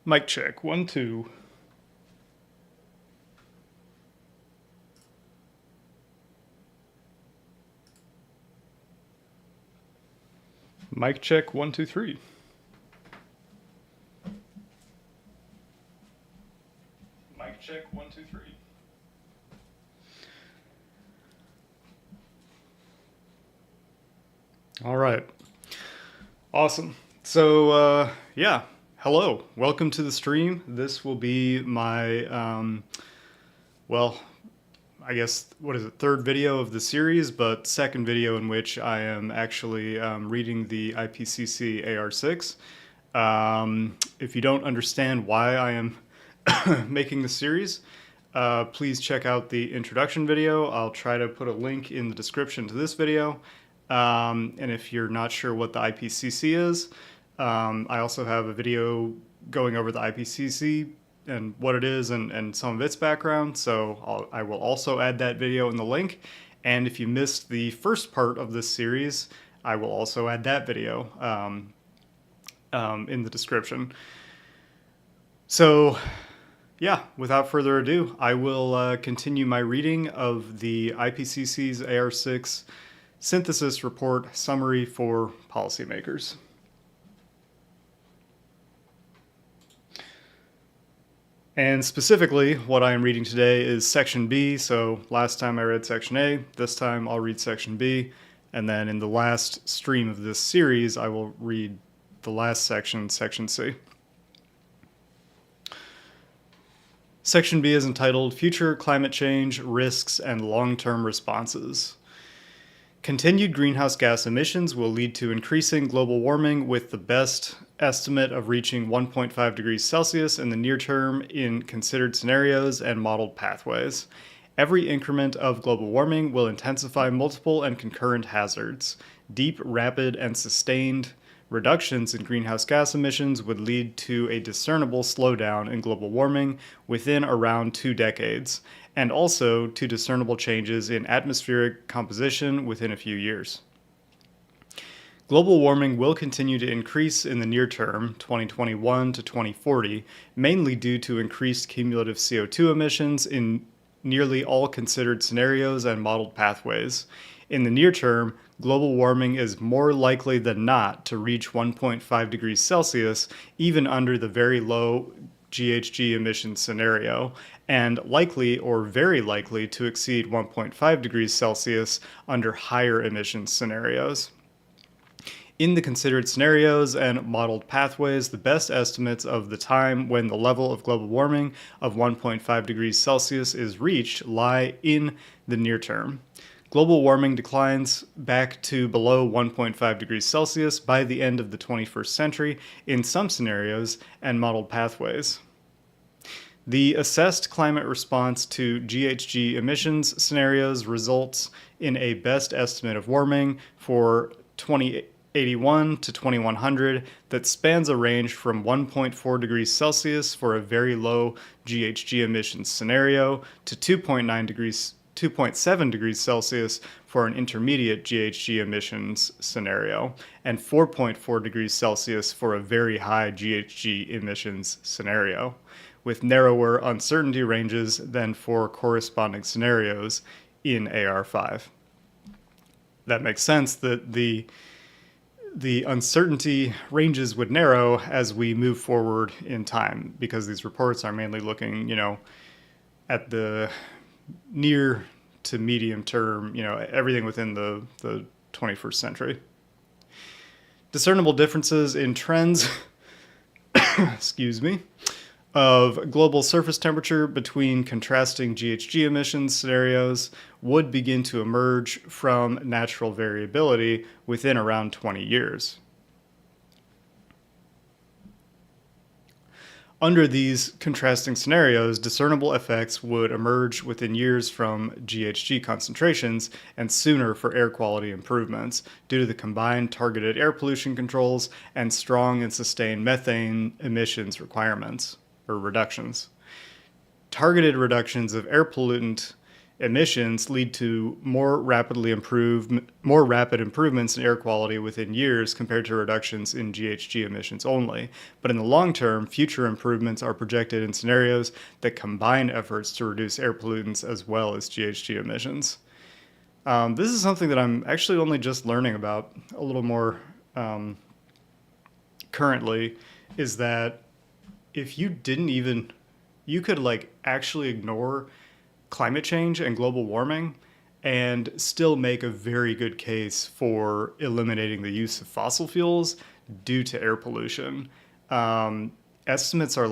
Mic check, 1, 2. Mic check, 1, 2, 3. Mic check, 1, 2, 3. All right. Awesome. So, yeah. Hello. Welcome to the stream. This will be my, well, I guess, what is it, third video of the series, but second video in which I am actually reading the IPCC AR6. If you don't understand why I am making the series, please check out the introduction video. I'll try to put a link in the description to this video. And if you're not sure what the IPCC is, I also have a video going over the IPCC and what it is and some of its background, so I will also add that video in the link. And if you missed the first part of this series, I will also add that video in the description. So yeah, without further ado, I will continue my reading of the IPCC's AR6 Synthesis Report Summary for Policymakers. And specifically, what I am reading today is Section B. So last time I read Section A, this time I'll read Section B. And then in the last stream of this series, I will read the last section, Section C. Section B is entitled Future Climate Change Risks and Long-Term Responses. Continued greenhouse gas emissions will lead to increasing global warming, with the best estimate of reaching 1.5 degrees Celsius in the near term in considered scenarios and modeled pathways. Every increment of global warming will intensify multiple and concurrent hazards. Deep, rapid, and sustained reductions in greenhouse gas emissions would lead to a discernible slowdown in global warming within around 2 decades, and also to discernible changes in atmospheric composition within a few years. Global warming will continue to increase in the near term, 2021 to 2040, mainly due to increased cumulative CO2 emissions in nearly all considered scenarios and modeled pathways. In the near term, global warming is more likely than not to reach 1.5 degrees Celsius, even under the very low GHG emission scenario, and likely or very likely to exceed 1.5 degrees Celsius under higher emission scenarios. In the considered scenarios and modeled pathways, the best estimates of the time when the level of global warming of 1.5 degrees Celsius is reached lie in the near term. Global warming declines back to below 1.5 degrees Celsius by the end of the 21st century in some scenarios and modeled pathways. The assessed climate response to GHG emissions scenarios results in a best estimate of warming for 2081 to 2100 that spans a range from 1.4 degrees Celsius for a very low GHG emissions scenario to 2.7 degrees Celsius for an intermediate GHG emissions scenario, and 4.4 degrees Celsius for a very high GHG emissions scenario, with narrower uncertainty ranges than for corresponding scenarios in AR5. That makes sense that the uncertainty ranges would narrow as we move forward in time, because these reports are mainly looking, at the near to medium term, everything within the 21st century. Discernible differences in trends, excuse me, of global surface temperature between contrasting GHG emissions scenarios would begin to emerge from natural variability within around 20 years. Under these contrasting scenarios, discernible effects would emerge within years from GHG concentrations and sooner for air quality improvements due to the combined targeted air pollution controls and strong and sustained methane emissions requirements or reductions. Targeted reductions of air pollutant emissions lead to more rapid improvements in air quality within years compared to reductions in GHG emissions only. But in the long term, future improvements are projected in scenarios that combine efforts to reduce air pollutants as well as GHG emissions. This is something that I'm actually only just learning about a little more currently, is that if you you could actually ignore climate change and global warming and still make a very good case for eliminating the use of fossil fuels due to air pollution. Estimates are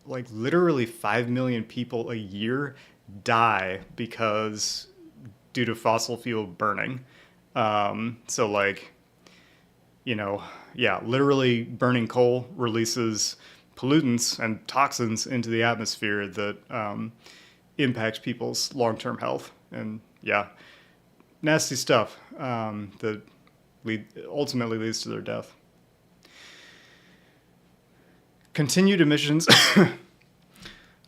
literally 5 million people a year die due to fossil fuel burning. Literally burning coal releases pollutants and toxins into the atmosphere that impact people's long-term health. And nasty stuff that ultimately leads to their death. Continued emissions. I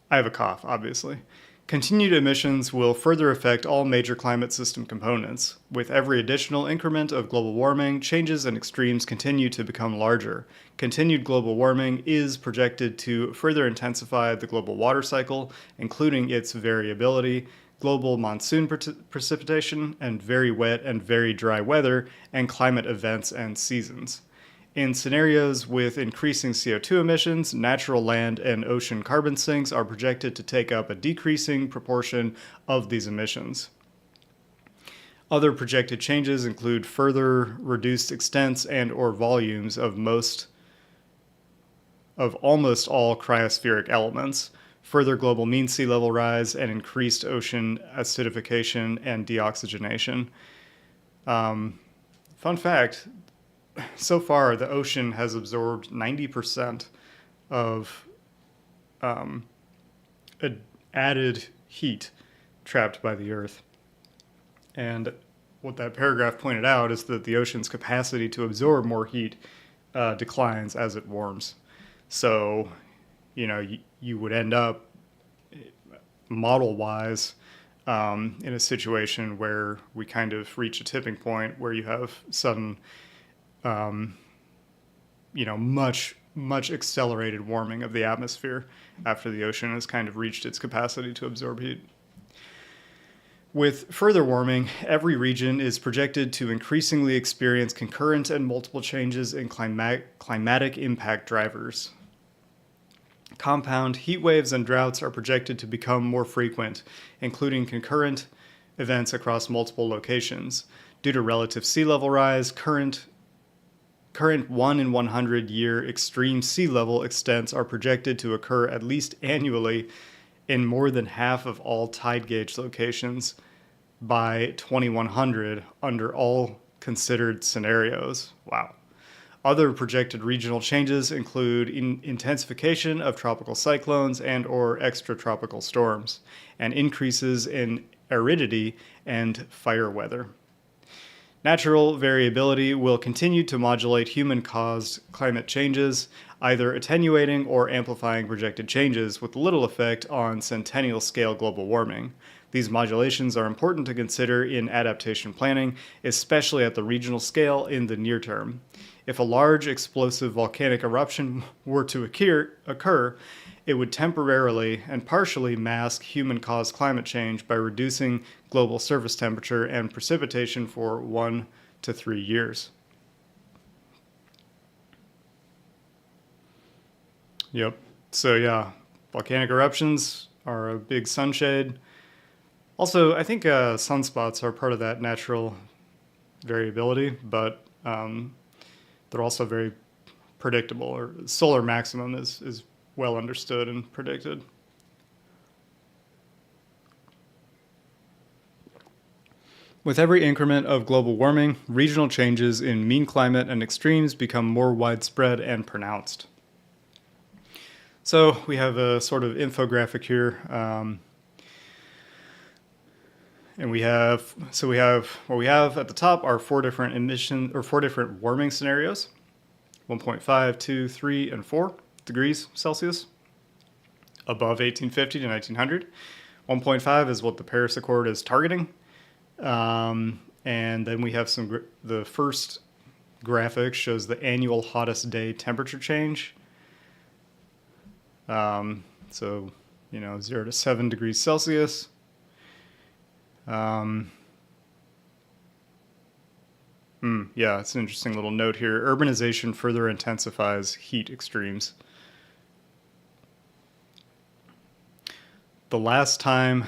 have a cough, obviously. Continued emissions will further affect all major climate system components. With every additional increment of global warming, changes and extremes continue to become larger. Continued global warming is projected to further intensify the global water cycle, including its variability, global monsoon precipitation, and very wet and very dry weather, and climate events and seasons. In scenarios with increasing CO2 emissions, natural land and ocean carbon sinks are projected to take up a decreasing proportion of these emissions. Other projected changes include further reduced extents and/or volumes of almost all cryospheric elements, further global mean sea level rise, and increased ocean acidification and deoxygenation. Fun fact, so far the ocean has absorbed 90% of added heat trapped by the Earth. And what that paragraph pointed out is that the ocean's capacity to absorb more heat declines as it warms. So, you would end up model-wise in a situation where we kind of reach a tipping point where you have sudden, much accelerated warming of the atmosphere after the ocean has kind of reached its capacity to absorb heat. With further warming, every region is projected to increasingly experience concurrent and multiple changes in climatic impact drivers. Compound heat waves and droughts are projected to become more frequent, including concurrent events across multiple locations. Due to relative sea level rise, current 1 in 100 year extreme sea level extents are projected to occur at least annually in more than half of all tide gauge locations by 2100 under all considered scenarios. Wow. Other projected regional changes include intensification of tropical cyclones and/or extratropical storms, and increases in aridity and fire weather. Natural variability will continue to modulate human-caused climate changes, either attenuating or amplifying projected changes with little effect on centennial-scale global warming. These modulations are important to consider in adaptation planning, especially at the regional scale in the near term. If a large explosive volcanic eruption were to occur, it would temporarily and partially mask human-caused climate change by reducing global surface temperature and precipitation for 1 to 3 years. Yep. So volcanic eruptions are a big sunshade. Also, I think sunspots are part of that natural variability, but they're also very predictable, or solar maximum is well understood and predicted. With every increment of global warming, regional changes in mean climate and extremes become more widespread and pronounced. So we have a sort of infographic here. And we have at the top are four different warming scenarios: 1.5, 2, 3, and 4 degrees Celsius above 1850 to 1900. 1.5 is what the Paris Accord is targeting. And then we have the first graphic shows the annual hottest day temperature change. So, 0 to 7 degrees Celsius. Yeah, it's an interesting little note here. Urbanization further intensifies heat extremes. The last time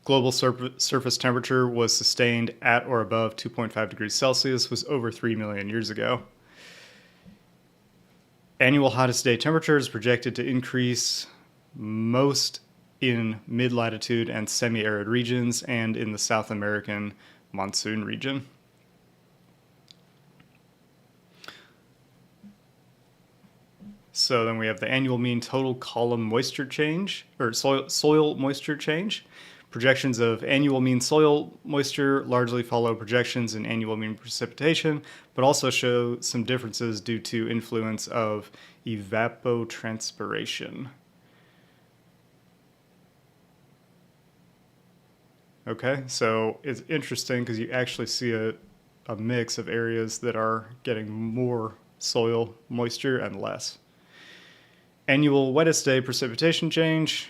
global surface temperature was sustained at or above 2.5 degrees Celsius was over 3 million years ago. Annual hottest day temperature is projected to increase most in mid-latitude and semi-arid regions and in the South American monsoon region. So then we have the annual mean total column moisture change, or soil moisture change. Projections of annual mean soil moisture largely follow projections in annual mean precipitation, but also show some differences due to influence of evapotranspiration. Okay, so it's interesting because you actually see a mix of areas that are getting more soil moisture and less. Annual wettest day precipitation change.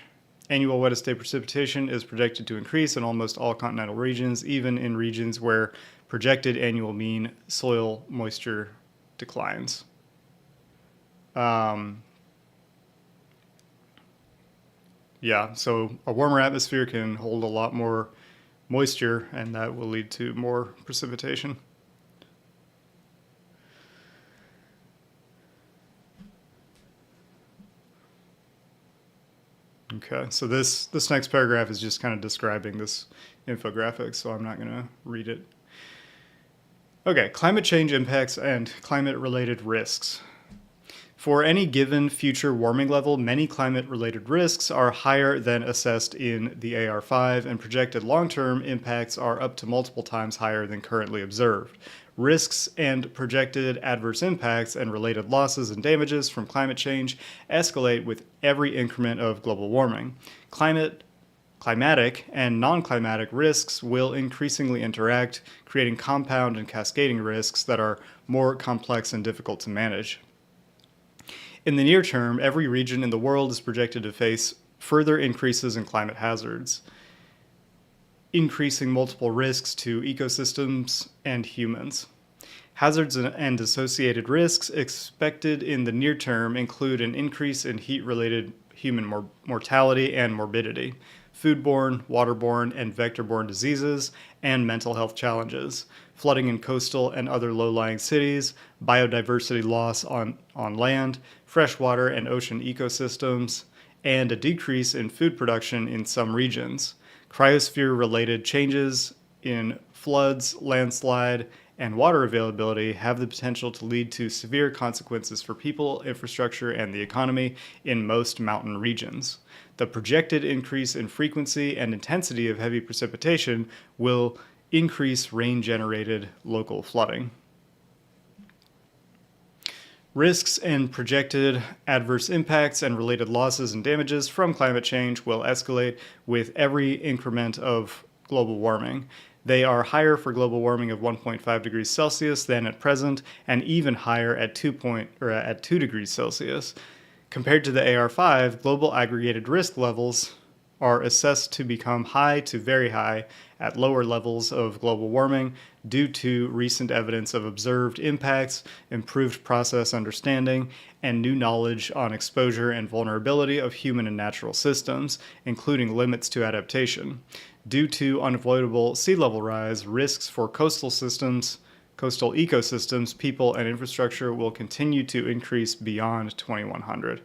Annual wettest day precipitation is projected to increase in almost all continental regions, even in regions where projected annual mean soil moisture declines. Yeah, so a warmer atmosphere can hold a lot more moisture, and that will lead to more precipitation. Okay, so this next paragraph is just kind of describing this infographic, so I'm not going to read it. Okay, climate change impacts and climate-related risks. For any given future warming level, many climate-related risks are higher than assessed in the AR5, and projected long-term impacts are up to multiple times higher than currently observed. Risks and projected adverse impacts and related losses and damages from climate change escalate with every increment of global warming. Climatic and non-climatic risks will increasingly interact, creating compound and cascading risks that are more complex and difficult to manage. In the near term, every region in the world is projected to face further increases in climate hazards, increasing multiple risks to ecosystems and humans. Hazards and associated risks expected in the near term include an increase in heat-related human mortality and morbidity, foodborne, waterborne, and vector-borne diseases, and mental health challenges, flooding in coastal and other low-lying cities, biodiversity loss on land, freshwater and ocean ecosystems, and a decrease in food production in some regions. Cryosphere-related changes in floods, landslide, and water availability have the potential to lead to severe consequences for people, infrastructure, and the economy in most mountain regions. The projected increase in frequency and intensity of heavy precipitation will increase rain-generated local flooding. Risks and projected adverse impacts and related losses and damages from climate change will escalate with every increment of global warming. They are higher for global warming of 1.5 degrees Celsius than at present, and even higher at 2 degrees Celsius. Compared to the AR5, global aggregated risk levels are assessed to become high to very high at lower levels of global warming due to recent evidence of observed impacts, improved process understanding, and new knowledge on exposure and vulnerability of human and natural systems, including limits to adaptation. Due to unavoidable sea level rise, risks for coastal ecosystems, people, and infrastructure will continue to increase beyond 2100.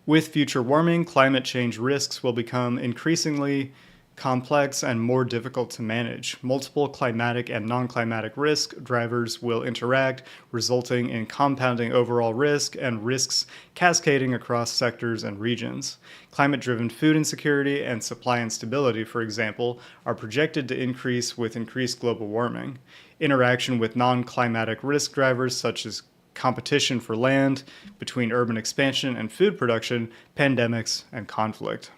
With future warming, climate change risks will become increasingly complex and more difficult to manage. Multiple climatic and non-climatic risk drivers will interact, resulting in compounding overall risk and risks cascading across sectors and regions. Climate-driven food insecurity and supply instability, for example, are projected to increase with increased global warming. Interaction with non-climatic risk drivers such as competition for land between urban expansion and food production, pandemics, and conflict.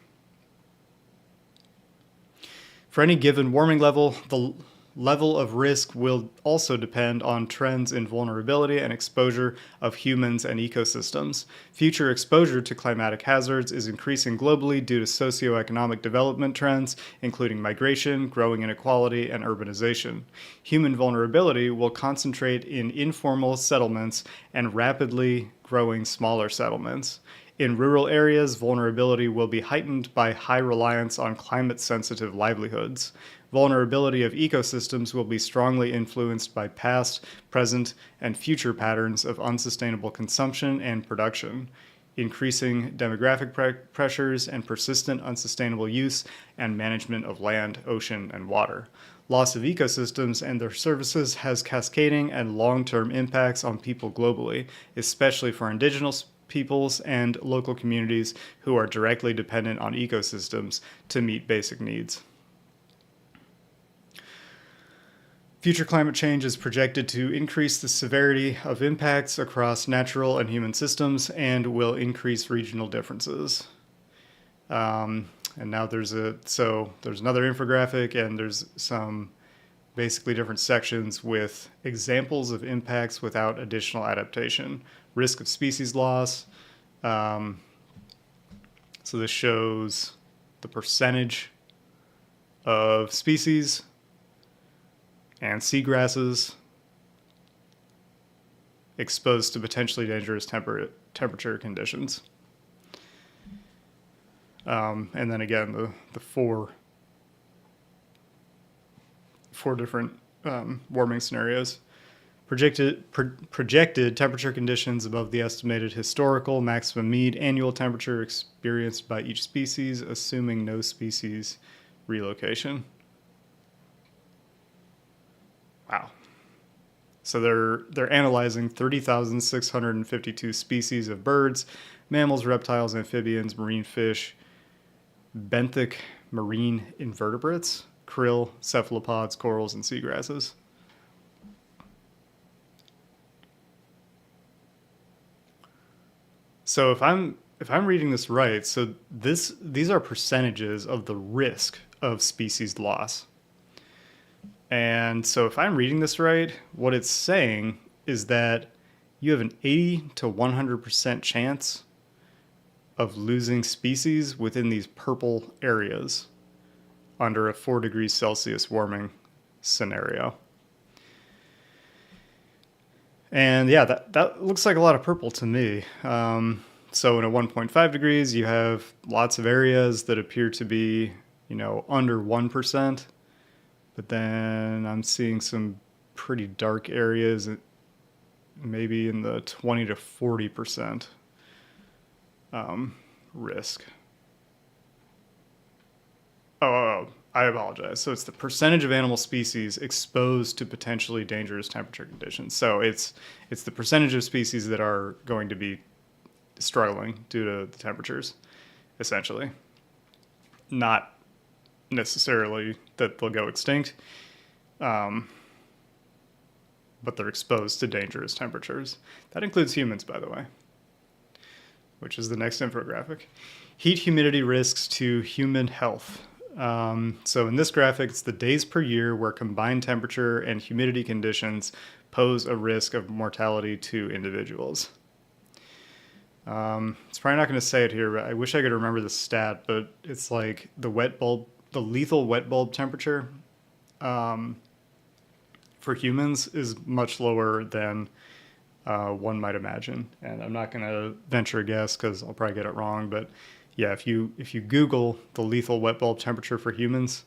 For any given warming level, the level of risk will also depend on trends in vulnerability and exposure of humans and ecosystems. Future exposure to climatic hazards is increasing globally due to socioeconomic development trends, including migration, growing inequality, and urbanization. Human vulnerability will concentrate in informal settlements and rapidly growing smaller settlements. In rural areas, vulnerability will be heightened by high reliance on climate-sensitive livelihoods. Vulnerability of ecosystems will be strongly influenced by past, present, and future patterns of unsustainable consumption and production, increasing demographic pressures, and persistent unsustainable use and management of land, ocean, and water. Loss of ecosystems and their services has cascading and long-term impacts on people globally, especially for indigenous peoples and local communities who are directly dependent on ecosystems to meet basic needs. Future climate change is projected to increase the severity of impacts across natural and human systems and will increase regional differences. And now there's another infographic, and there's some basically different sections with examples of impacts without additional adaptation. Risk of species loss. So this shows the percentage of species and seagrasses exposed to potentially dangerous temperature conditions. And then again, the four different warming scenarios. Projected temperature conditions above the estimated historical maximum mean annual temperature experienced by each species, assuming no species relocation. Wow. So they're analyzing 30,652 species of birds, mammals, reptiles, amphibians, marine fish, benthic marine invertebrates, krill, cephalopods, corals, and seagrasses. So if I'm reading this right, so these are percentages of the risk of species loss. And so if I'm reading this right, what it's saying is that you have an 80 to 100% chance of losing species within these purple areas under a 4 degrees Celsius warming scenario. And yeah, that looks like a lot of purple to me. So in a 1.5 degrees, you have lots of areas that appear to be, under 1%. But then I'm seeing some pretty dark areas, maybe in the 20 to 40% risk. Oh, I apologize. So it's the percentage of animal species exposed to potentially dangerous temperature conditions. So it's the percentage of species that are going to be struggling due to the temperatures, essentially. Not necessarily that they'll go extinct, but they're exposed to dangerous temperatures. That includes humans, by the way, which is the next infographic. Heat humidity risks to human health. So in this graphic, it's the days per year where combined temperature and humidity conditions pose a risk of mortality to individuals. It's probably not going to say it here, but I wish I could remember the stat, but it's like the lethal wet bulb temperature for humans is much lower than one might imagine. And I'm not going to venture a guess because I'll probably get it wrong, but yeah, if you Google the lethal wet bulb temperature for humans,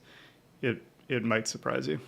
it might surprise you.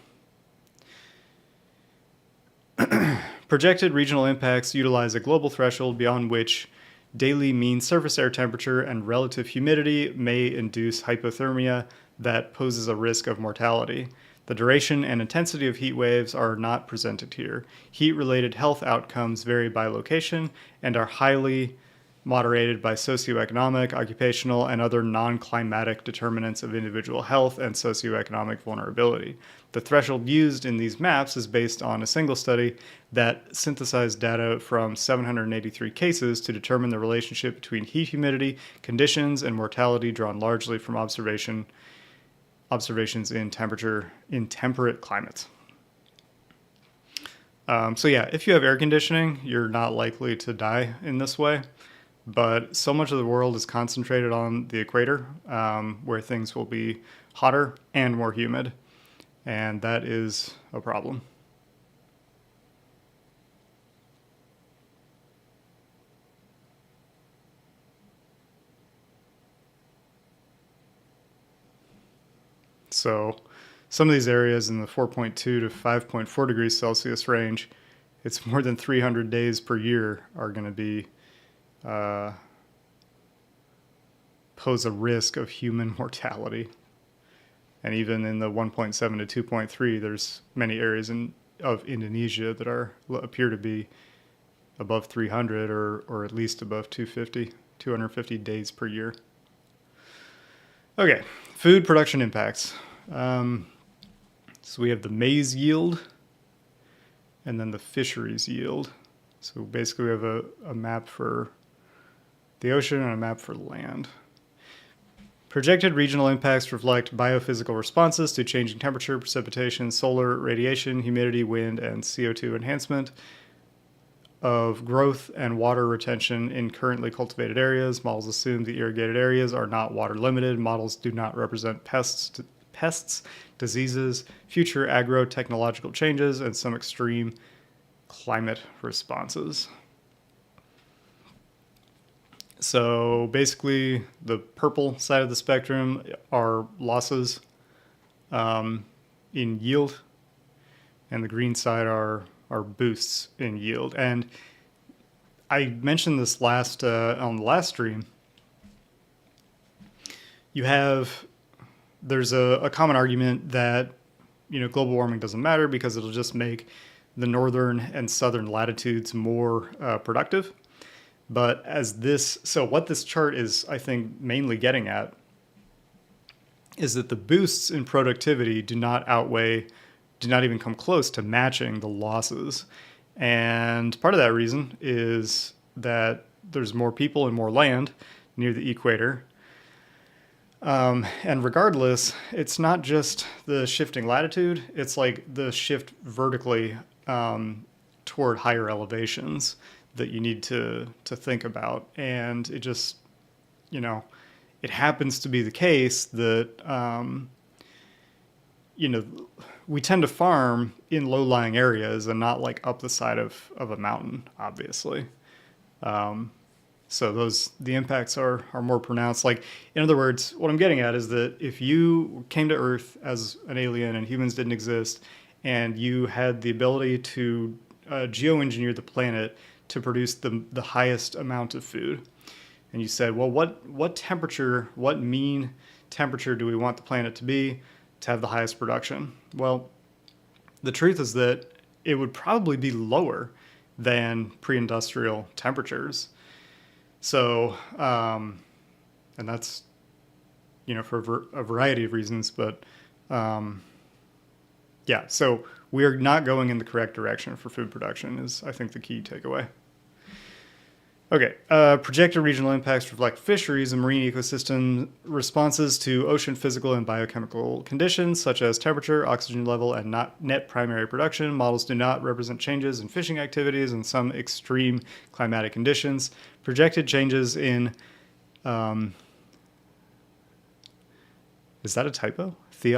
Projected regional impacts utilize a global threshold beyond which daily mean surface air temperature and relative humidity may induce hypothermia that poses a risk of mortality. The duration and intensity of heat waves are not presented here. Heat-related health outcomes vary by location and are highly moderated by socioeconomic, occupational, and other non-climatic determinants of individual health and socioeconomic vulnerability. The threshold used in these maps is based on a single study that synthesized data from 783 cases to determine the relationship between heat humidity, conditions, and mortality drawn largely from observations observations in temperate climates. So yeah, if you have air conditioning, you're not likely to die in this way. But so much of the world is concentrated on the equator, where things will be hotter and more humid. And that is a problem. So some of these areas in the 4.2 to 5.4 degrees Celsius range, it's more than 300 days per year are going to be pose a risk of human mortality. And even in the 1.7 to 2.3, there's many areas of Indonesia that appear to be above 300 or at least above 250 days per year. Okay, food production impacts. So we have the maize yield and then the fisheries yield. So basically we have a map for the ocean and a map for land. Projected regional impacts reflect biophysical responses to changing temperature, precipitation, solar radiation, humidity, wind, and CO2 enhancement of growth and water retention in currently cultivated areas. Models assume the irrigated areas are not water limited. Models do not represent pests, diseases, future agro-technological changes, and some extreme climate responses. So basically, the purple side of the spectrum are losses in yield, and the green side are boosts in yield. And I mentioned this on the last stream. There's a common argument that global warming doesn't matter because it'll just make the northern and southern latitudes more productive. But what this chart is, I think, mainly getting at is that the boosts in productivity do not even come close to matching the losses. And part of that reason is that there's more people and more land near the equator. And regardless, it's not just the shifting latitude, it's like the shift vertically toward higher elevations that you need to think about. And it just, it happens to be the case that, we tend to farm in low-lying areas and not like up the side of a mountain, obviously. So the impacts are more pronounced. Like, in other words, what I'm getting at is that if you came to Earth as an alien and humans didn't exist, and you had the ability to geoengineer the planet to produce the highest amount of food, and you said, well, what mean temperature do we want the planet to be to have the highest production? Well, the truth is that it would probably be lower than pre-industrial temperatures. So, and that's, for a variety of reasons, but yeah, so we are not going in the correct direction for food production is, I think, the key takeaway. Okay, projected regional impacts reflect fisheries and marine ecosystem responses to ocean physical and biochemical conditions, such as temperature, oxygen level, and net primary production. Models do not represent changes in fishing activities and some extreme climatic conditions. Projected changes in, is that a typo? The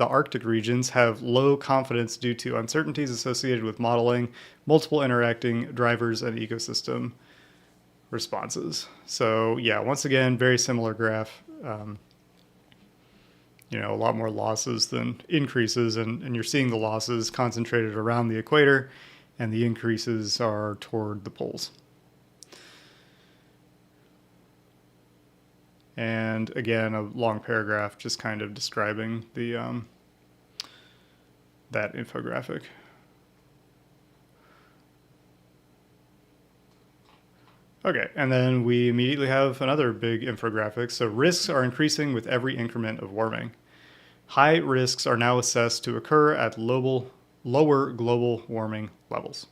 Arctic regions have low confidence due to uncertainties associated with modeling, multiple interacting drivers, and ecosystem responses. So yeah, once again, very similar graph. A lot more losses than increases, and you're seeing the losses concentrated around the equator, and the increases are toward the poles. And again, a long paragraph just kind of describing that infographic. Okay, and then we immediately have another big infographic. So risks are increasing with every increment of warming. High risks are now assessed to occur at lower global warming levels.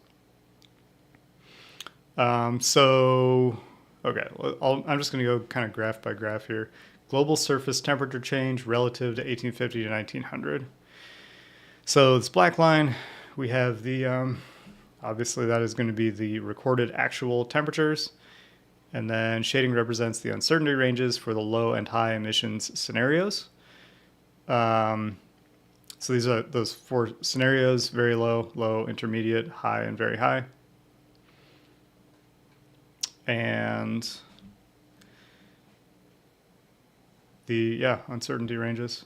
Okay, I'm just going to go kind of graph by graph here global surface temperature change relative to 1850 to 1900. So this black line, we have the, obviously that is going to be the recorded actual temperatures. And then shading represents the uncertainty ranges for the low and high emissions scenarios. So these are those 4 scenarios: very low, low, intermediate, high, and very high. And the, uncertainty ranges.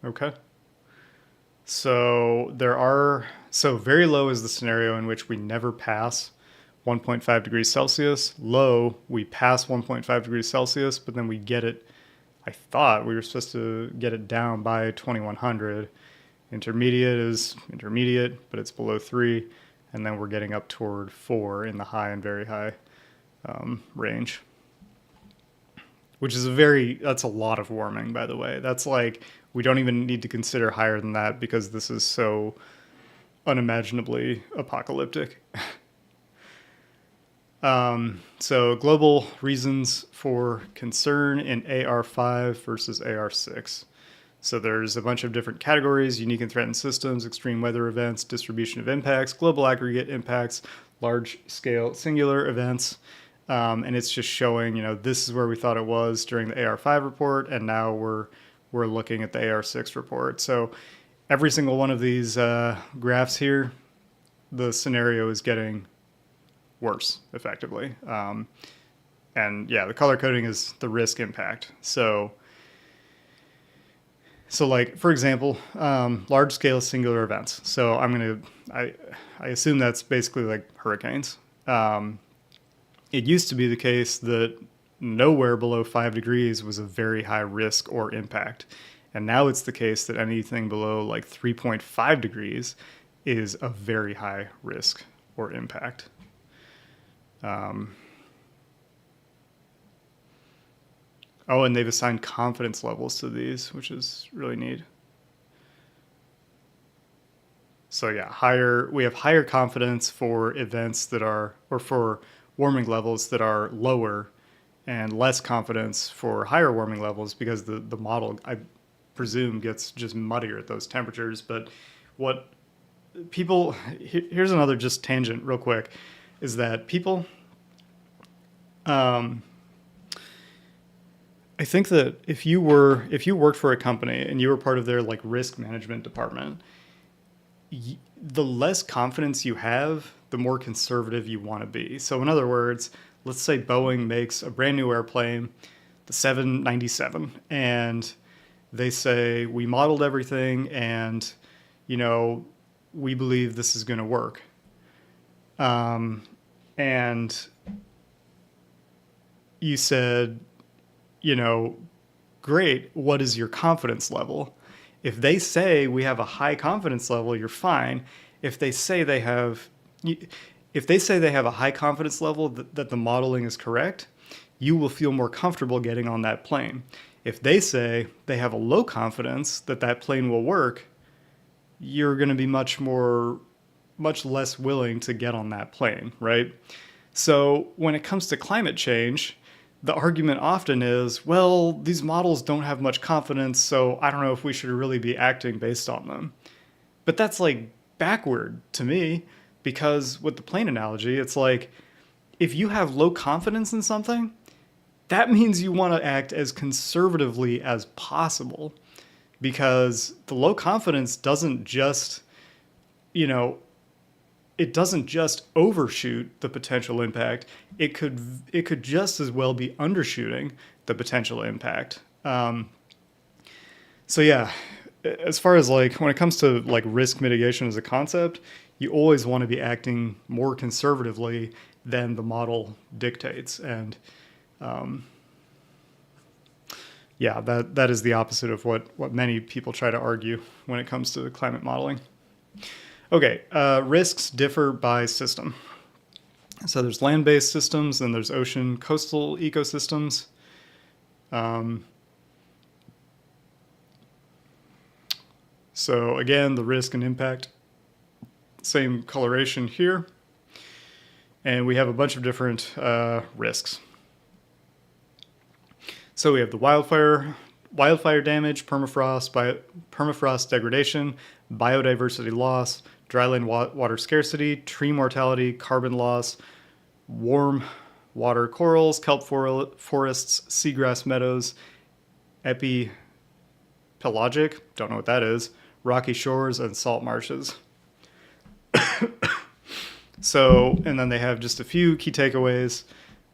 Okay. So very low is the scenario in which we never pass 1.5 degrees Celsius. Low, we pass 1.5 degrees Celsius, but then we get it, I thought we were supposed to get it down by 2100. Intermediate is intermediate, but it's below 3. And then we're getting up toward 4 in the high and very high range. Which is that's a lot of warming, by the way. That's like, we don't even need to consider higher than that because this is so unimaginably apocalyptic. So global reasons for concern in AR5 versus AR6. So there's a bunch of different categories: unique and threatened systems, extreme weather events, distribution of impacts, global aggregate impacts, large scale singular events. And it's just showing, this is where we thought it was during the AR5 report, and now we're looking at the AR6 report. So every single one of these graphs here, the scenario is getting worse, effectively. And yeah, the color coding is the risk impact. So like, for example, large scale singular events. So I assume that's basically like hurricanes. It used to be the case that nowhere below 5 degrees was a very high risk or impact. And now it's the case that anything below like 3.5 degrees is a very high risk or impact. And they've assigned confidence levels to these, which is really neat. So yeah, we have higher confidence for events that are, or for warming levels that are lower, and less confidence for higher warming levels because the model, I presume, gets just muddier at those temperatures. But what people, here's another just tangent real quick, is that people, I think that if you worked for a company and you were part of their like risk management department, the less confidence you have, the more conservative you want to be. So in other words, let's say Boeing makes a brand new airplane, the 797, and they say, we modeled everything and, we believe this is going to work. And you said, great, what is your confidence level? If they say we have a high confidence level, you're fine. If they say they have a high confidence level that the modeling is correct, you will feel more comfortable getting on that plane. If they say they have a low confidence that plane will work, you're going to be much less willing to get on that plane, right? So when it comes to climate change, the argument often is, well, these models don't have much confidence, so I don't know if we should really be acting based on them. But that's like backward to me, because with the plane analogy, it's like, if you have low confidence in something, that means you want to act as conservatively as possible, because the low confidence doesn't just, it doesn't just overshoot the potential impact. It could just as well be undershooting the potential impact. So yeah, as far as like when it comes to like risk mitigation as a concept, you always want to be acting more conservatively than the model dictates. And that is the opposite of what many people try to argue when it comes to climate modeling. Okay, risks differ by system. So there's land-based systems, and there's ocean coastal ecosystems. So again, the risk and impact same coloration here. And we have a bunch of different risks. So we have the wildfire damage, permafrost degradation, biodiversity loss, dryland water scarcity, tree mortality, carbon loss, warm water corals, kelp forests, seagrass meadows, epipelagic, don't know what that is, rocky shores, and salt marshes. So, and then they have just a few key takeaways.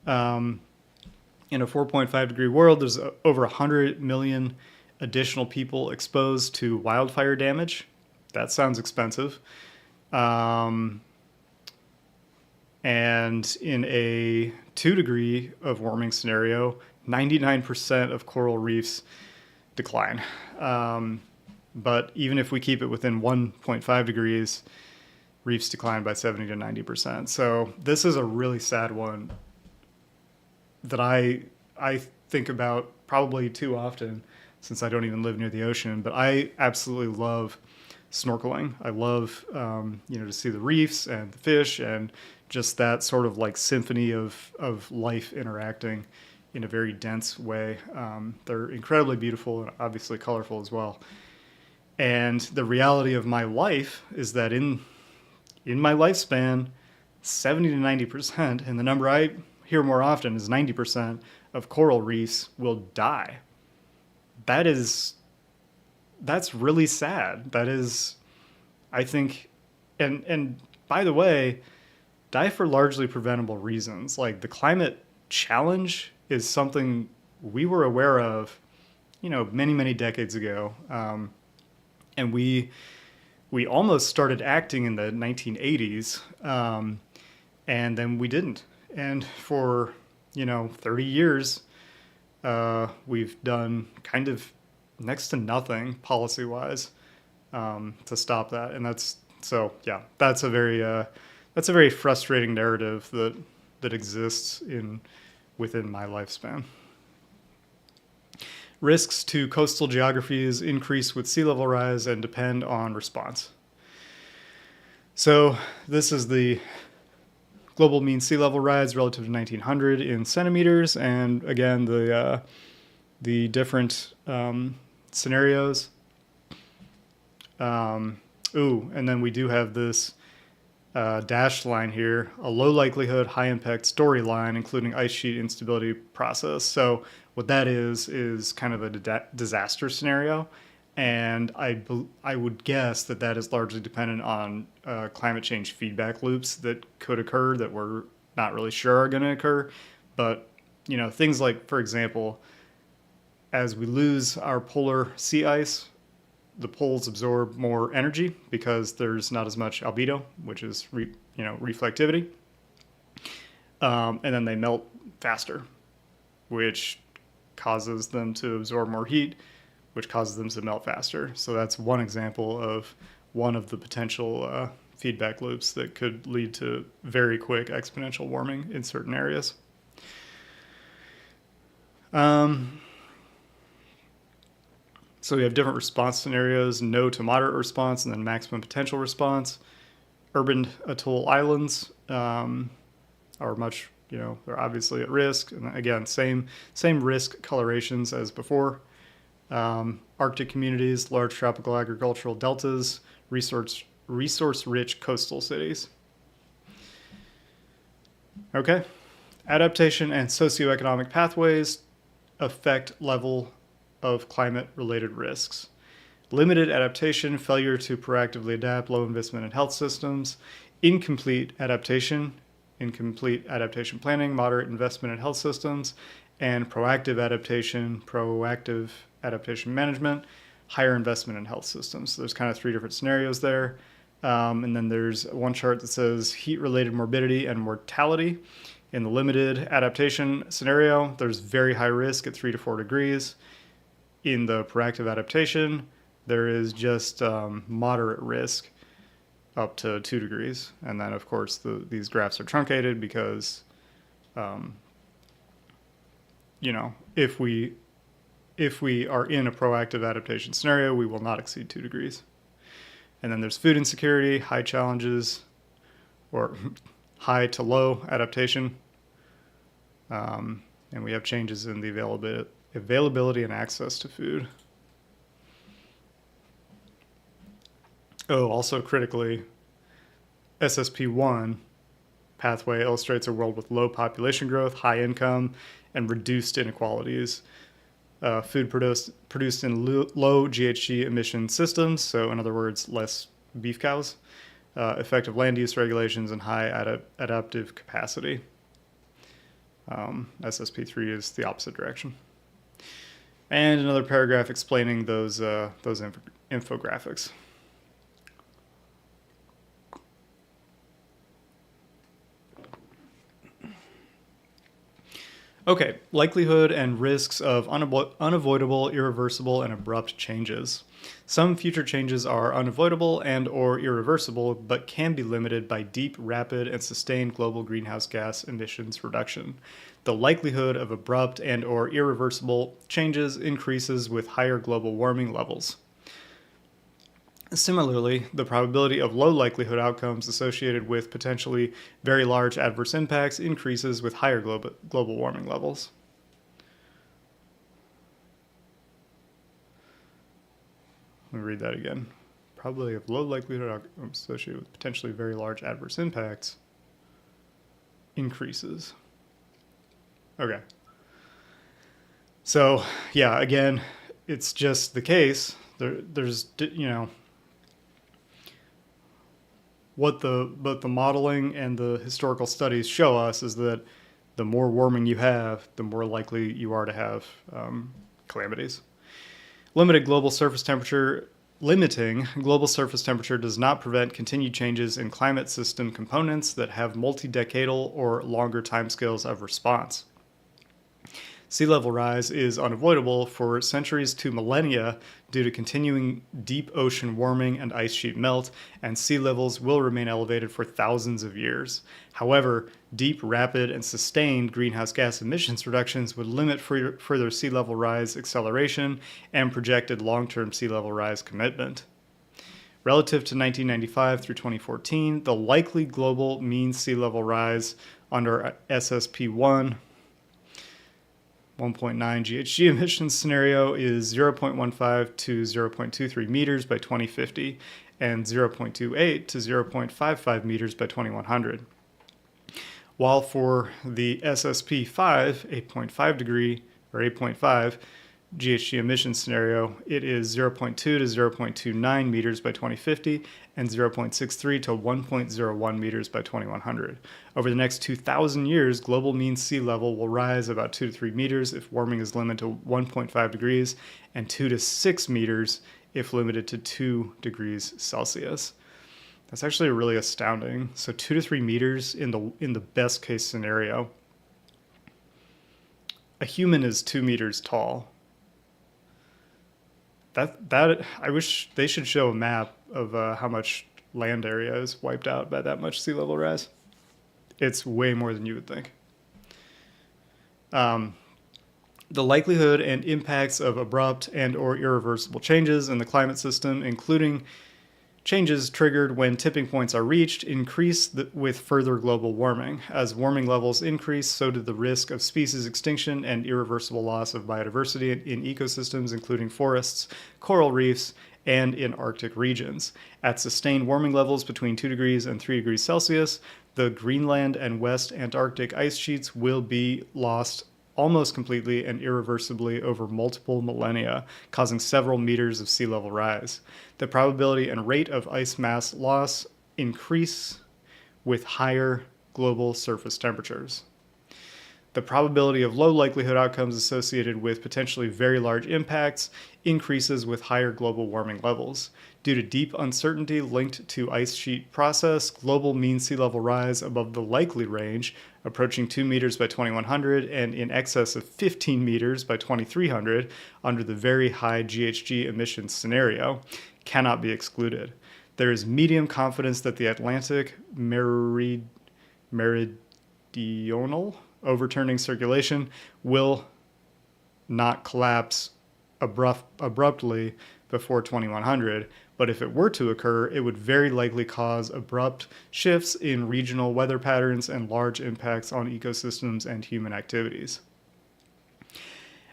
In a 4.5 degree world, there's over 100 million additional people exposed to wildfire damage. That sounds expensive. And in a 2 degree of warming scenario, 99% of coral reefs decline. But even if we keep it within 1.5 degrees, reefs decline by 70 to 90%. So this is a really sad one that I think about probably too often, since I don't even live near the ocean. But I absolutely love snorkeling. I love to see the reefs and the fish and just that sort of like symphony of life interacting in a very dense way. They're incredibly beautiful and obviously colorful as well. And the reality of my life is that in my lifespan, 70 to 90%, and the number I hear more often is 90% of coral reefs will die. That's really sad. That is, I think, and by the way, die for largely preventable reasons. Like the climate challenge is something we were aware of, many, many decades ago. And we almost started acting in the 1980s, and then we didn't. And for, 30 years, we've done kind of next to nothing policy-wise to stop that. And that's a very frustrating narrative that exists within my lifespan. Risks to coastal geographies increase with sea level rise and depend on response. So this is the global mean sea level rise relative to 1900 in centimeters, and again the different scenarios. And then we do have this dashed line here, a low likelihood, high impact storyline, including ice sheet instability process. So what that is kind of a disaster scenario, and I would guess that is largely dependent on climate change feedback loops that could occur that we're not really sure are going to occur. But things like, for example, as we lose our polar sea ice, the poles absorb more energy because there's not as much albedo, which is reflectivity, and then they melt faster, which causes them to absorb more heat, which causes them to melt faster. So that's one example of one of the potential feedback loops that could lead to very quick exponential warming in certain areas. So we have different response scenarios, no to moderate response, and then maximum potential response. Urban atoll islands are much, they're obviously at risk. And again, same risk colorations as before. Arctic communities, large tropical agricultural deltas, resource-rich coastal cities. Okay. Adaptation and socioeconomic pathways affect level of climate-related risks. Limited adaptation, failure to proactively adapt, low investment in health systems, incomplete adaptation planning, moderate investment in health systems, and proactive adaptation management, higher investment in health systems. So there's kind of 3 different scenarios there. And then there's one chart that says heat-related morbidity and mortality. In the limited adaptation scenario, there's very high risk at 3 to 4 degrees. In the proactive adaptation, there is just moderate risk up to 2 degrees. And then, of course, these graphs are truncated because, if we are in a proactive adaptation scenario, we will not exceed 2 degrees. And then there's food insecurity, high challenges, or high to low adaptation. And we have changes in the availability and access to food. Oh, also critically, SSP1 pathway illustrates a world with low population growth, high income, and reduced inequalities. Food produced in low GHG emission systems, so in other words, less beef cows, effective land use regulations, and high adaptive capacity. SSP3 is the opposite direction. And another paragraph explaining those infographics. Okay, likelihood and risks of unavoidable, irreversible, and abrupt changes. Some future changes are unavoidable and or irreversible, but can be limited by deep, rapid, and sustained global greenhouse gas emissions reduction. The likelihood of abrupt and or irreversible changes increases with higher global warming levels. Similarly, the probability of low likelihood outcomes associated with potentially very large adverse impacts increases with higher global warming levels. Let me read that again. Probability of low likelihood outcomes associated with potentially very large adverse impacts increases. Okay. So, yeah, again, it's just the case. There's, what both the modeling and the historical studies show us is that the more warming you have, the more likely you are to have calamities. Limiting global surface temperature does not prevent continued changes in climate system components that have multi-decadal or longer timescales of response. Sea level rise is unavoidable for centuries to millennia due to continuing deep ocean warming and ice sheet melt, and sea levels will remain elevated for thousands of years. However, deep, rapid, and sustained greenhouse gas emissions reductions would limit further sea level rise acceleration and projected long-term sea level rise commitment. Relative to 1995 through 2014, the likely global mean sea level rise under SSP1 1.9 GHG emissions scenario is 0.15 to 0.23 meters by 2050 and 0.28 to 0.55 meters by 2100. While for the SSP5 8.5 degree or 8.5 GHG emissions scenario, it is 0.2 to 0.29 meters by 2050 and 0.63 to 1.01 meters by 2100. Over the next 2,000 years, global mean sea level will rise about 2 to 3 meters if warming is limited to 1.5 degrees and 2 to 6 meters if limited to 2 degrees Celsius. That's actually really astounding. So 2 to 3 meters in the best case scenario. A human is 2 meters tall. That I wish they should show a map of how much land area is wiped out by that much sea level rise. It's way more than you would think. The likelihood and impacts of abrupt and or irreversible changes in the climate system, including changes triggered when tipping points are reached, increase with further global warming. As warming levels increase, so do the risk of species extinction and irreversible loss of biodiversity in ecosystems, including forests, coral reefs, and in Arctic regions. At sustained warming levels between 2 degrees and 3 degrees Celsius, the Greenland and West Antarctic ice sheets will be lost almost completely and irreversibly over multiple millennia, causing several meters of sea level rise. The probability and rate of ice mass loss increase with higher global surface temperatures. The probability of low likelihood outcomes associated with potentially very large impacts increases with higher global warming levels. Due to deep uncertainty linked to ice sheet process, global mean sea level rise above the likely range, approaching 2 meters by 2100 and in excess of 15 meters by 2300 under the very high GHG emissions scenario, cannot be excluded. There is medium confidence that the Atlantic meridional overturning circulation will not collapse abruptly before 2100, but if it were to occur, it would very likely cause abrupt shifts in regional weather patterns and large impacts on ecosystems and human activities.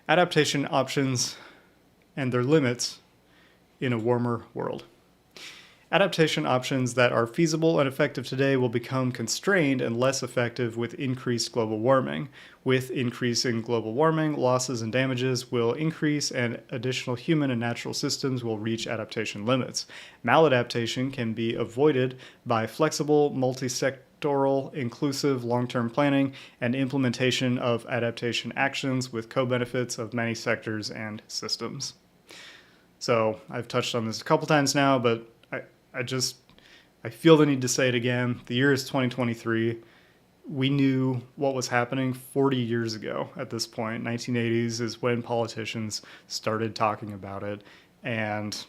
Adaptation options and their limits in a warmer world. Adaptation options that are feasible and effective today will become constrained and less effective with increased global warming. With increasing global warming, losses and damages will increase and additional human and natural systems will reach adaptation limits. Maladaptation can be avoided by flexible, multi-sectoral, inclusive long-term planning and implementation of adaptation actions with co-benefits of many sectors and systems. So I've touched on this a couple times now, but I feel the need to say it again. The year is 2023. We knew what was happening 40 years ago at this point. 1980s is when politicians started talking about it, and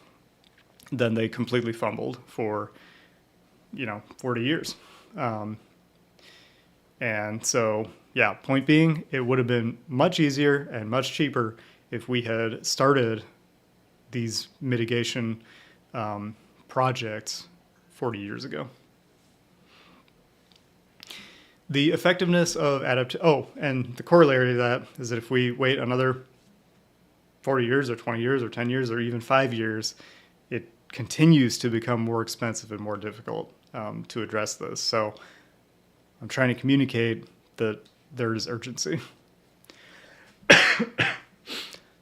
then they completely fumbled for, 40 years. And so, yeah, point being, it would have been much easier and much cheaper if we had started these mitigation projects 40 years ago. The effectiveness of and the corollary to that is that if we wait another 40 years or 20 years or 10 years or even 5 years, it continues to become more expensive and more difficult to address this. So I'm trying to communicate that there is urgency.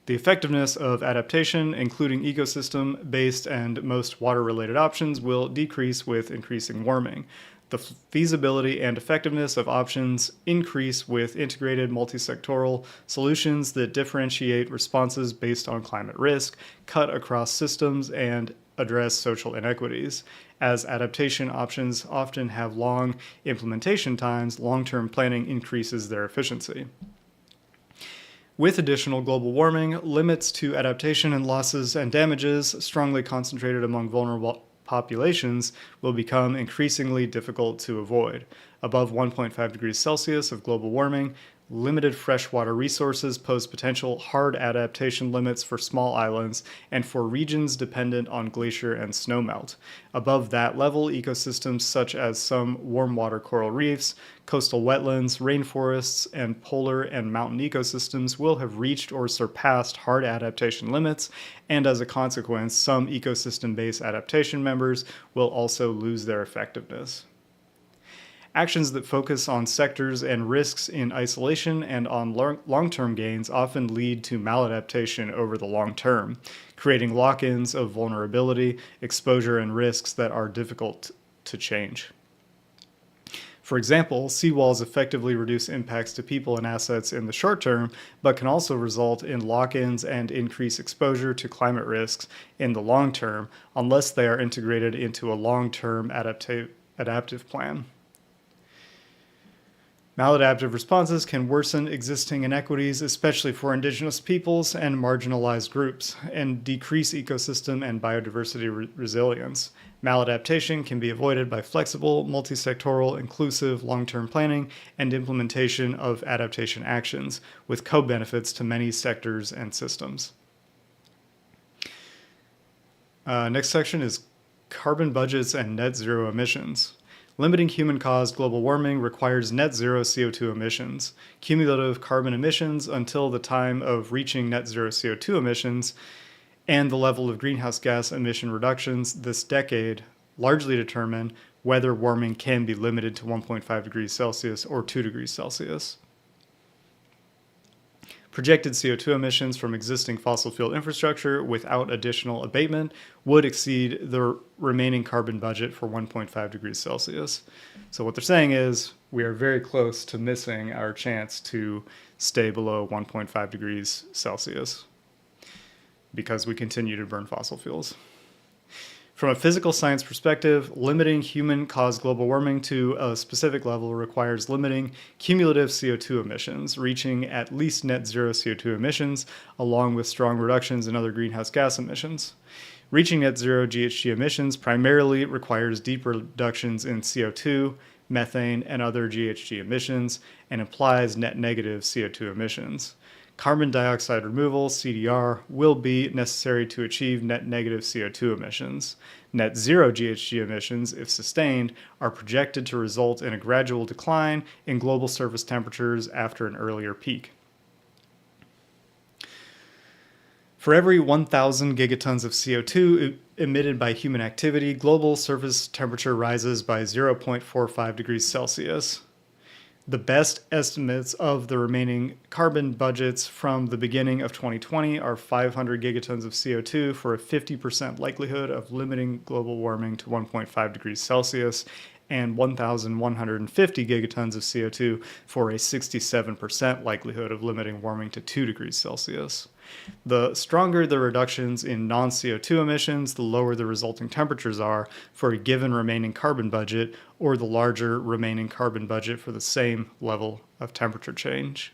The effectiveness of adaptation, including ecosystem-based and most water-related options, will decrease with increasing warming. The feasibility and effectiveness of options increase with integrated multi-sectoral solutions that differentiate responses based on climate risk, cut across systems, and address social inequities. As adaptation options often have long implementation times, long-term planning increases their efficiency. With additional global warming, limits to adaptation and losses and damages strongly concentrated among vulnerable populations will become increasingly difficult to avoid. Above 1.5 degrees Celsius of global warming, limited freshwater resources pose potential hard adaptation limits for small islands and for regions dependent on glacier and snowmelt. Above that level, ecosystems such as some warm water coral reefs, coastal wetlands, rainforests, and polar and mountain ecosystems will have reached or surpassed hard adaptation limits, and as a consequence, some ecosystem-based adaptation members will also lose their effectiveness. Actions that focus on sectors and risks in isolation and on long-term gains often lead to maladaptation over the long term, creating lock-ins of vulnerability, exposure, and risks that are difficult to change. For example, seawalls effectively reduce impacts to people and assets in the short term, but can also result in lock-ins and increase exposure to climate risks in the long term unless they are integrated into a long-term adaptive plan. Maladaptive responses can worsen existing inequities, especially for indigenous peoples and marginalized groups, and decrease ecosystem and biodiversity resilience. Maladaptation can be avoided by flexible, multi-sectoral, inclusive, long-term planning and implementation of adaptation actions, with co-benefits to many sectors and systems. Next section is carbon budgets and net zero emissions. Limiting human-caused global warming requires net zero CO2 emissions. Cumulative carbon emissions until the time of reaching net zero CO2 emissions and the level of greenhouse gas emission reductions this decade largely determine whether warming can be limited to 1.5 degrees Celsius or 2 degrees Celsius. Projected CO2 emissions from existing fossil fuel infrastructure without additional abatement would exceed the remaining carbon budget for 1.5 degrees Celsius. So what they're saying is we are very close to missing our chance to stay below 1.5 degrees Celsius because we continue to burn fossil fuels. From a physical science perspective, limiting human-caused global warming to a specific level requires limiting cumulative CO2 emissions, reaching at least net zero CO2 emissions, along with strong reductions in other greenhouse gas emissions. Reaching net zero GHG emissions primarily requires deep reductions in CO2, methane, and other GHG emissions, and implies net negative CO2 emissions. Carbon dioxide removal, CDR, will be necessary to achieve net negative CO2 emissions. Net zero GHG emissions, if sustained, are projected to result in a gradual decline in global surface temperatures after an earlier peak. For every 1,000 gigatons of CO2 emitted by human activity, global surface temperature rises by 0.45 degrees Celsius. The best estimates of the remaining carbon budgets from the beginning of 2020 are 500 gigatons of CO2 for a 50% likelihood of limiting global warming to 1.5 degrees Celsius, and 1,150 gigatons of CO2 for a 67% likelihood of limiting warming to 2 degrees Celsius. The stronger the reductions in non-CO2 emissions, the lower the resulting temperatures are for a given remaining carbon budget, or the larger remaining carbon budget for the same level of temperature change.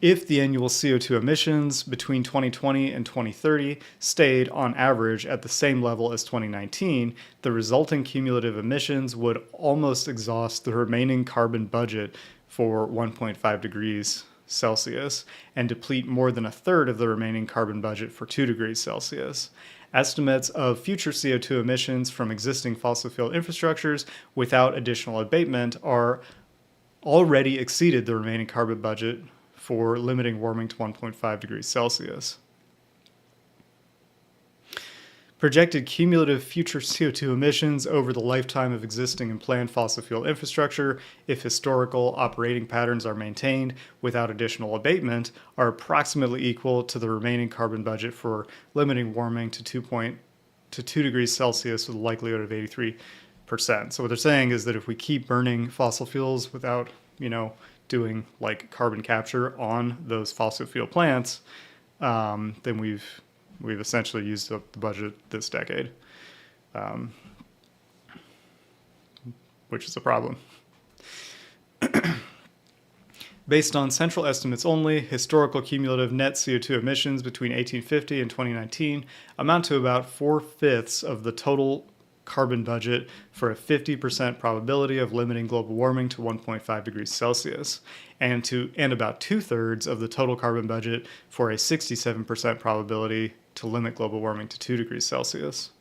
If the annual CO2 emissions between 2020 and 2030 stayed on average at the same level as 2019, the resulting cumulative emissions would almost exhaust the remaining carbon budget for 1.5 degrees Celsius and deplete more than a third of the remaining carbon budget for 2 degrees Celsius. Estimates of future CO2 emissions from existing fossil fuel infrastructures without additional abatement are already exceeded the remaining carbon budget for limiting warming to 1.5 degrees Celsius. Projected cumulative future CO2 emissions over the lifetime of existing and planned fossil fuel infrastructure, if historical operating patterns are maintained without additional abatement, are approximately equal to the remaining carbon budget for limiting warming to 2 degrees Celsius with a likelihood of 83%. So what they're saying is that if we keep burning fossil fuels without, doing like carbon capture on those fossil fuel plants, then we've essentially used up the budget this decade, which is a problem. Based on central estimates only, historical cumulative net CO2 emissions between 1850 and 2019 amount to about 4/5 of the total carbon budget for a 50% probability of limiting global warming to 1.5 degrees Celsius, and about 2/3 of the total carbon budget for a 67% probability to limit global warming to 2 degrees Celsius.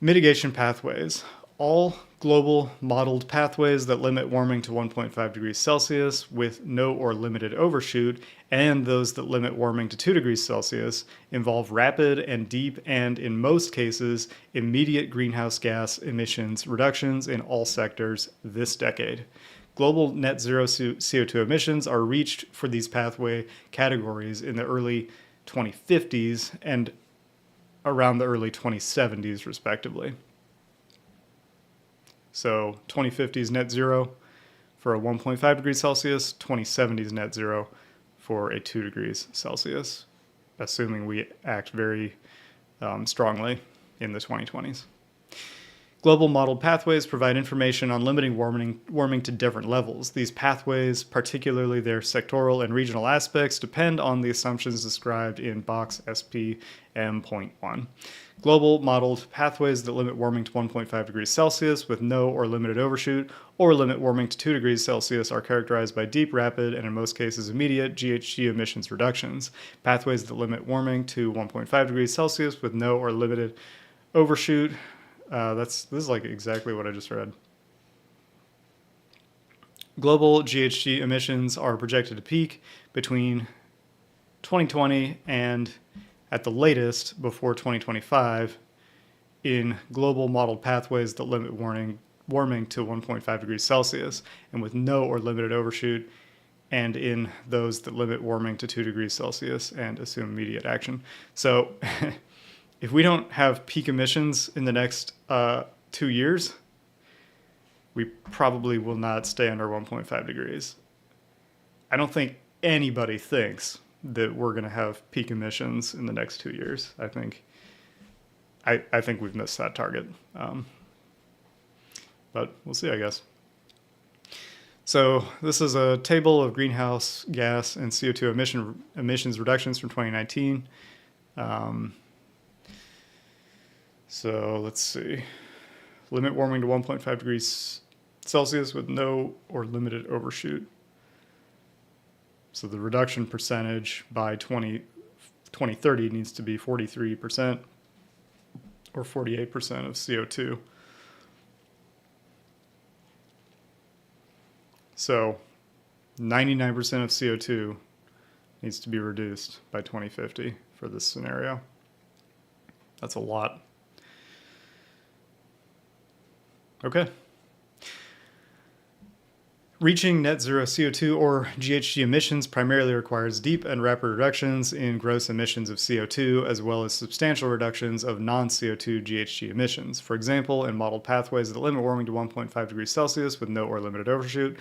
Mitigation pathways. All global modeled pathways that limit warming to 1.5 degrees Celsius with no or limited overshoot, and those that limit warming to 2 degrees Celsius, involve rapid and deep and, in most cases, immediate greenhouse gas emissions reductions in all sectors this decade. Global net zero CO2 emissions are reached for these pathway categories in the early 2050s and around the early 2070s, respectively. So 2050s net zero for a 1.5 degrees Celsius, 2070s net zero for a 2 degrees Celsius, assuming we act very strongly in the 2020s. Global modeled pathways provide information on limiting warming to different levels. These pathways, particularly their sectoral and regional aspects, depend on the assumptions described in box SPM.1. Global modeled pathways that limit warming to 1.5 degrees Celsius with no or limited overshoot, or limit warming to 2 degrees Celsius, are characterized by deep, rapid, and in most cases immediate GHG emissions reductions. Pathways that limit warming to 1.5 degrees Celsius with no or limited overshoot. This is like exactly what I just read. Global GHG emissions are projected to peak between 2020 and, at the latest, before 2025 in global modeled pathways that limit warming to 1.5 degrees Celsius and with no or limited overshoot, and in those that limit warming to 2 degrees Celsius and assume immediate action. So if we don't have peak emissions in the next 2 years, we probably will not stay under 1.5 degrees. I don't think anybody thinks that we're going to have peak emissions in the next 2 years. I think we've missed that target. But we'll see, I guess. So this is a table of greenhouse gas and CO2 emissions reductions from 2019. So let's see. Limit warming to 1.5 degrees Celsius with no or limited overshoot. So the reduction percentage by 2030 needs to be 43% or 48% of CO2. So 99% of CO2 needs to be reduced by 2050 for this scenario. That's a lot. Okay. Reaching net zero CO2 or GHG emissions primarily requires deep and rapid reductions in gross emissions of CO2, as well as substantial reductions of non-CO2 GHG emissions. For example, in modeled pathways that limit warming to 1.5 degrees Celsius with no or limited overshoot,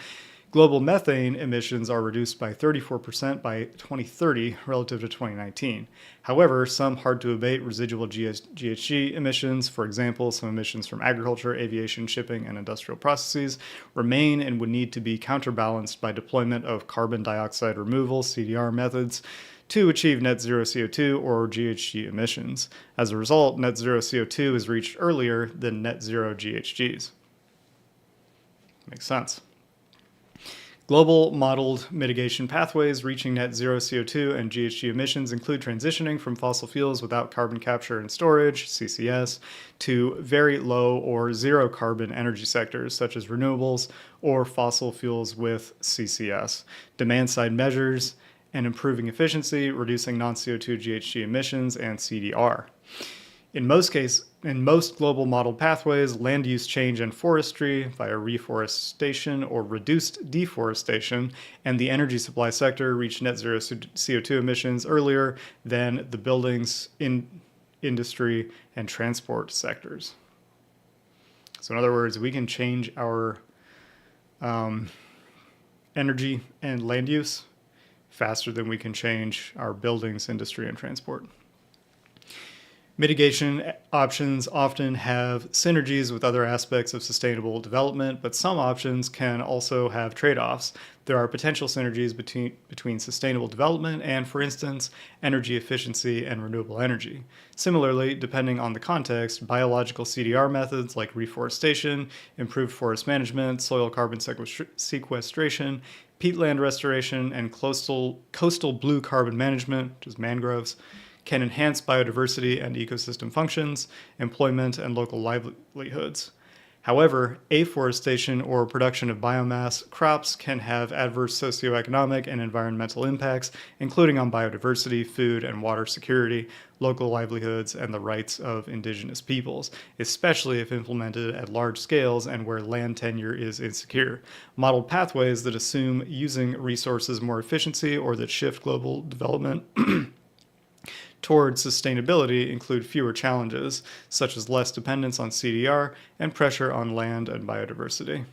global methane emissions are reduced by 34% by 2030 relative to 2019. However, some hard-to-abate residual GHG emissions, for example, some emissions from agriculture, aviation, shipping, and industrial processes, remain and would need to be counterbalanced by deployment of carbon dioxide removal (CDR) methods to achieve net zero CO2 or GHG emissions. As a result, net zero CO2 is reached earlier than net zero GHGs. Makes sense. Global modeled mitigation pathways reaching net zero CO2 and GHG emissions include transitioning from fossil fuels without carbon capture and storage, CCS, to very low or zero carbon energy sectors such as renewables or fossil fuels with CCS, demand side measures, and improving efficiency, reducing non-CO2 GHG emissions, and CDR. In most global modeled pathways, land use change and forestry via reforestation or reduced deforestation and the energy supply sector reach net zero CO2 emissions earlier than the buildings, industry, and transport sectors. So in other words, we can change our energy and land use faster than we can change our buildings, industry, and transport. Mitigation options often have synergies with other aspects of sustainable development, but some options can also have trade-offs. There are potential synergies between sustainable development and, for instance, energy efficiency and renewable energy. Similarly, depending on the context, biological CDR methods like reforestation, improved forest management, soil carbon sequestration, peatland restoration, and coastal blue carbon management, which is mangroves, can enhance biodiversity and ecosystem functions, employment, and local livelihoods. However, afforestation or production of biomass crops can have adverse socioeconomic and environmental impacts, including on biodiversity, food and water security, local livelihoods, and the rights of indigenous peoples, especially if implemented at large scales and where land tenure is insecure. Modeled pathways that assume using resources more efficiency or that shift global development towards sustainability include fewer challenges, such as less dependence on CDR and pressure on land and biodiversity.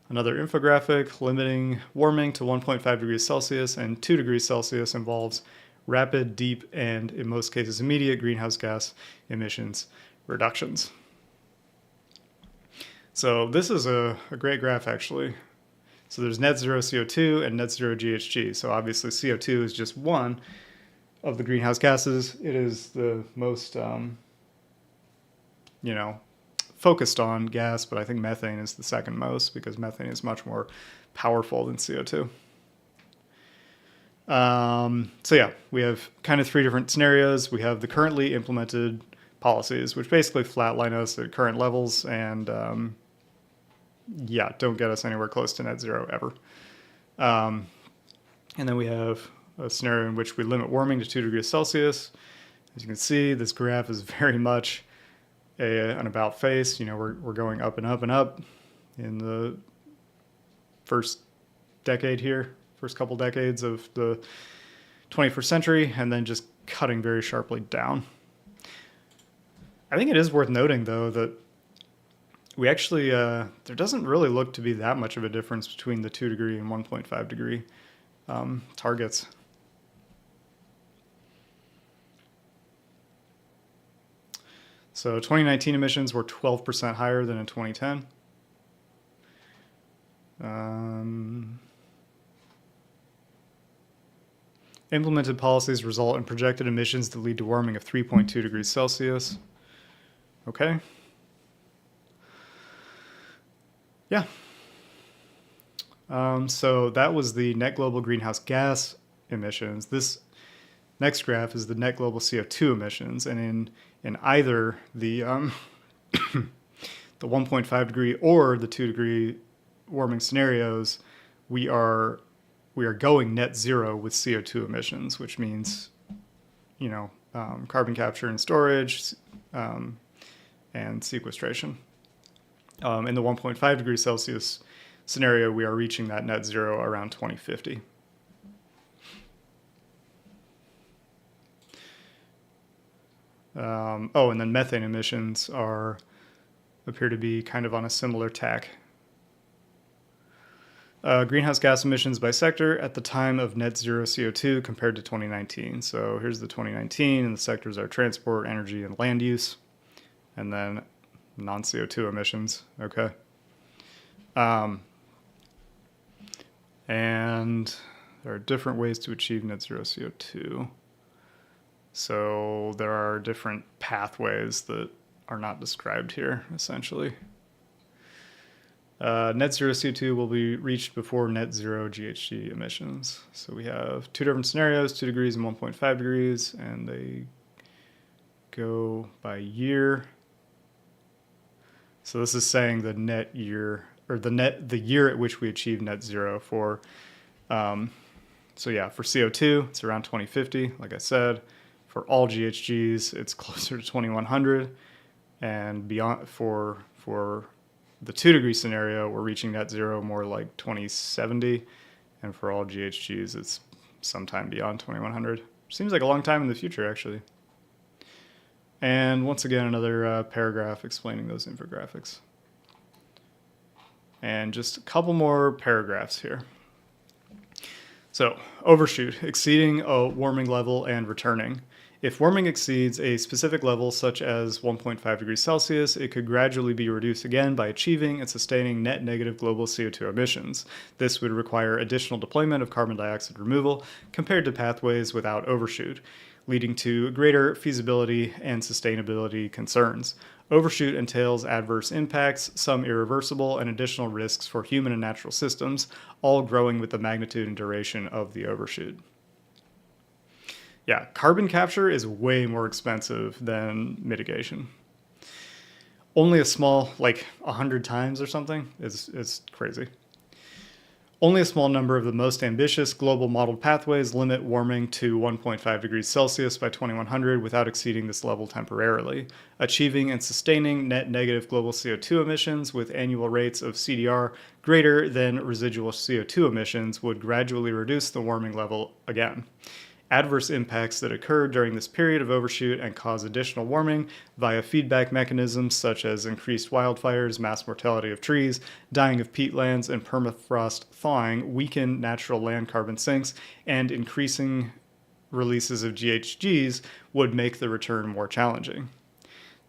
Another infographic, limiting warming to 1.5 degrees Celsius and 2 degrees Celsius involves rapid, deep, and in most cases immediate greenhouse gas emissions reductions. So this is a great graph actually. So there's net zero CO2 and net zero GHG. So obviously CO2 is just one of the greenhouse gases. It is the most, focused on gas, but I think methane is the second most because methane is much more powerful than CO2. We have kind of three different scenarios. We have the currently implemented policies, which basically flatline us at current levels and, don't get us anywhere close to net zero ever. And then we have a scenario in which we limit warming to 2 degrees Celsius. As you can see, this graph is very much an about face. We're going up and up and up in the first decade here, first couple decades of the 21st century, and then just cutting very sharply down. I think it is worth noting, though, that we actually, there doesn't really look to be that much of a difference between the 2 degree and 1.5 degree targets. So 2019 emissions were 12% higher than in 2010. Implemented policies result in projected emissions that lead to warming of 3.2 degrees Celsius. Okay. Yeah. So that was the net global greenhouse gas emissions. This next graph is the net global CO2 emissions, and in either the the 1.5 degree or the 2 degree warming scenarios, we are going net zero with CO2 emissions, which means, carbon capture and storage, and sequestration. In the 1.5 degrees Celsius scenario, we are reaching that net zero around 2050. And then methane emissions appear to be kind of on a similar tack. Greenhouse gas emissions by sector at the time of net zero CO2 compared to 2019. So here's the 2019, and the sectors are transport, energy, and land use, and then non-CO2 emissions. Okay. And there are different ways to achieve net zero CO2. So there are different pathways that are not described here, essentially. Net zero CO2 will be reached before net zero GHG emissions. So we have two different scenarios, 2 degrees and 1.5 degrees, and they go by year. So this is saying the net year, or the year at which we achieve net zero for, for CO2, it's around 2050, like I said. For all GHGs, it's closer to 2100, and beyond for the 2 degree scenario, we're reaching net zero more like 2070, and for all GHGs, it's sometime beyond 2100. Seems like a long time in the future, actually. And once again, another paragraph explaining those infographics. And just a couple more paragraphs here. So, overshoot, exceeding a warming level and returning. If warming exceeds a specific level, such as 1.5 degrees Celsius, it could gradually be reduced again by achieving and sustaining net negative global CO2 emissions. This would require additional deployment of carbon dioxide removal compared to pathways without overshoot, leading to greater feasibility and sustainability concerns. Overshoot entails adverse impacts, some irreversible, and additional risks for human and natural systems, all growing with the magnitude and duration of the overshoot. Yeah, carbon capture is way more expensive than mitigation. Only a small, like 100 times or something, is crazy. Only a small number of the most ambitious global modeled pathways limit warming to 1.5 degrees Celsius by 2100 without exceeding this level temporarily. Achieving and sustaining net negative global CO2 emissions with annual rates of CDR greater than residual CO2 emissions would gradually reduce the warming level again. Adverse impacts that occur during this period of overshoot and cause additional warming via feedback mechanisms such as increased wildfires, mass mortality of trees, dying of peatlands, and permafrost thawing weaken natural land carbon sinks, and increasing releases of GHGs would make the return more challenging.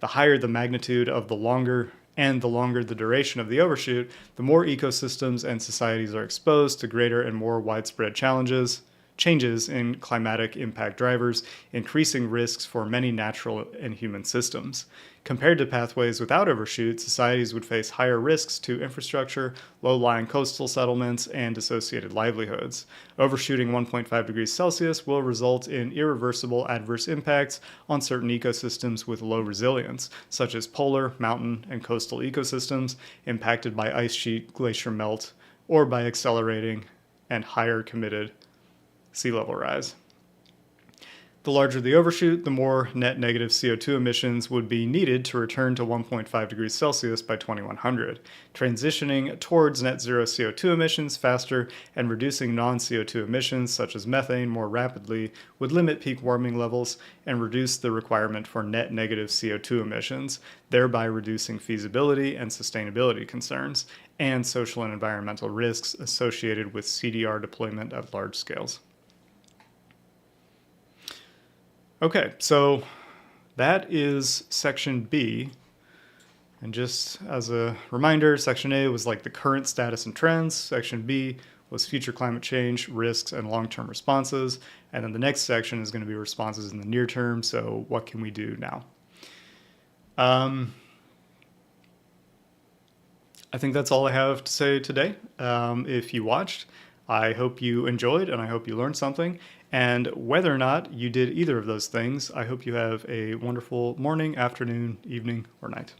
The higher the magnitude of the longer the duration of the overshoot, the more ecosystems and societies are exposed to greater and more widespread changes in climatic impact drivers, increasing risks for many natural and human systems. Compared to pathways without overshoot, societies would face higher risks to infrastructure, low-lying coastal settlements, and associated livelihoods. Overshooting 1.5 degrees Celsius will result in irreversible adverse impacts on certain ecosystems with low resilience, such as polar, mountain, and coastal ecosystems impacted by ice sheet glacier melt or by accelerating and higher committed sea level rise. The larger the overshoot, the more net negative CO2 emissions would be needed to return to 1.5 degrees Celsius by 2100. Transitioning towards net zero CO2 emissions faster and reducing non-CO2 emissions such as methane more rapidly would limit peak warming levels and reduce the requirement for net negative CO2 emissions, thereby reducing feasibility and sustainability concerns and social and environmental risks associated with CDR deployment at large scales. Okay, so that is section B. And just as a reminder, section A was like the current status and trends. Section B was future climate change, risks, and long-term responses. And then the next section is going to be responses in the near term. So what can we do now? I think that's all I have to say today. If you watched, I hope you enjoyed and I hope you learned something. And whether or not you did either of those things, I hope you have a wonderful morning, afternoon, evening, or night.